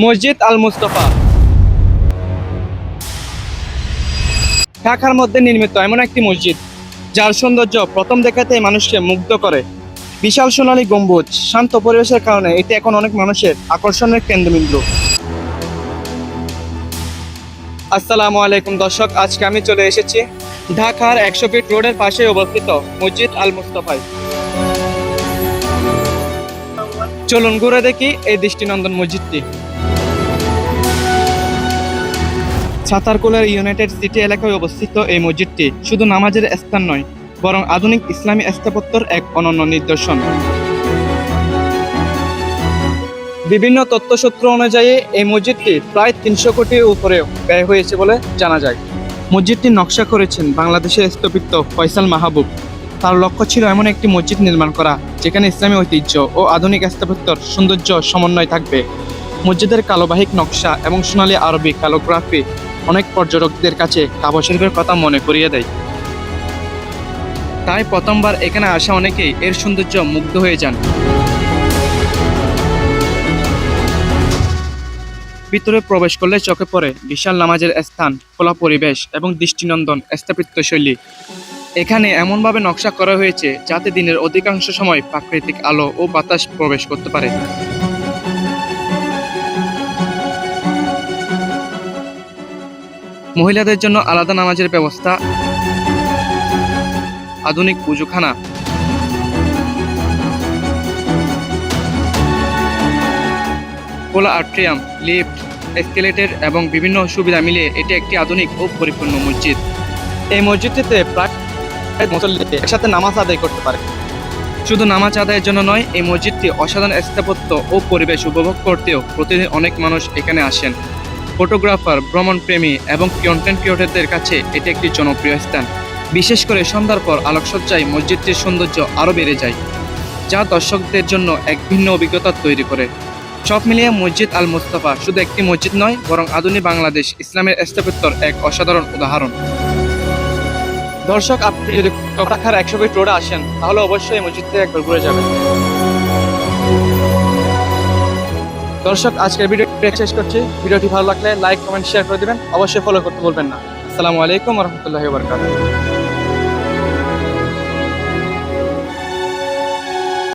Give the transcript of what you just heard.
মসজিদ আল মুস্তফা ঢাকার মধ্যে নির্মিত এমন একটি মসজিদ যার সৌন্দর্য প্রথম দেখাতেই মানুষকে মুগ্ধ করে। বিশাল সোনালী গম্বুজ, শান্ত পরিবেশের কারণে এটি এখন অনেক মানুষের আকর্ষণের কেন্দ্রবিন্দু। আসসালামু আলাইকুম দর্শক, আজকে আমি চলে এসেছি ঢাকার 100 ফিট রোডের পাশে অবস্থিত মসজিদ আল মুস্তফায়। চলুন ঘুরে দেখি এই দৃষ্টিনন্দন মসজিদটি। ছাতারকুলের ইউনাইটেড সিটি এলাকায় অবস্থিত এই মসজিদটি শুধু নামাজের স্থান নয়, বরং আধুনিক ইসলামী স্থাপত্যের এক অনন্য নিদর্শন। বিভিন্ন তথ্যসূত্র অনুযায়ী এই মসজিদটি প্রায় 300 কোটির উপরে ব্যয় হয়েছে বলে জানা যায়। মসজিদটির নকশা করেছেন বাংলাদেশের স্থপতি ফয়সাল মাহবুব। তার লক্ষ্য ছিল এমন একটি মসজিদ নির্মাণ করা যেখানে ইসলামী ঐতিহ্য ও আধুনিক স্থাপত্যের সৌন্দর্য সমন্বয় থাকবে। মসজিদের কালোবাহিক নকশা এবং সোনালী আরবি ক্যালিগ্রাফি অনেক পর্যটকদের কাছে কাবা শরীফের কথা মনে করিয়ে দেয়। তাই প্রথমবার এখানে আসা অনেকেই এর সৌন্দর্য মুগ্ধ হয়ে যান। ভিতরে প্রবেশ করলে চোখে পড়ে বিশাল নামাজের স্থান, খোলা পরিবেশ এবং দৃষ্টিনন্দন স্থাপত্যশৈলী। এখানে এমনভাবে নকশা করা হয়েছে যাতে দিনের অধিকাংশ সময় প্রাকৃতিক আলো ও বাতাস প্রবেশ করতে পারে। মহিলাদের জন্য আলাদা নামাজের ব্যবস্থা, আধুনিক ওযুখানা, খোলা আট্রিয়াম, লিফট, এসকেলেটর এবং বিভিন্ন সুবিধা মিলিয়ে এটি একটি আধুনিক ও পরিপূর্ণ মসজিদ। এই মসজিদটিতে প্রায় মুসল্লি একসাথে নামাজ আদায় করতে পারে। শুধু নামাজ আদায়ের জন্য নয়, এই মসজিদটি অসাধারণ স্থাপত্য ও পরিবেশ উপভোগ করতেও প্রতিদিন অনেক মানুষ এখানে আসেন। ফটোগ্রাফার, ভ্রমণপ্রেমী এবং কন্টেন্ট ক্রিয়েটরদের কাছে এটি একটি জনপ্রিয় স্থান। বিশেষ করে সন্ধ্যার পর আলোকসজ্জায় মসজিদটির সৌন্দর্য আরও বেড়ে যায়, যা দর্শকদের জন্য এক ভিন্ন অভিজ্ঞতা তৈরি করে। সব মিলিয়ে মসজিদ আল মুস্তফা শুধু একটি মসজিদ নয়, বরং আধুনিক বাংলাদেশ ইসলামের স্থাপত্যের এক অসাধারণ উদাহরণ। দর্শক, আপনি যদি ঢাকার 100 ফিট রোডে আসেন তাহলে অবশ্যই এই মসজিদ থেকে একবার ঘুরে যাবেন। দর্শক, আজকের ভিডিওটি শেষ করছি। ভিডিওটি ভালো লাগলে লাইক, কমেন্ট, শেয়ার করে দিবেন। অবশ্যই ফলো করতে ভুলবেন না। আসসালামু আলাইকুম ওয়া রাহমাতুল্লাহি ওয়া বারাকাতুহু।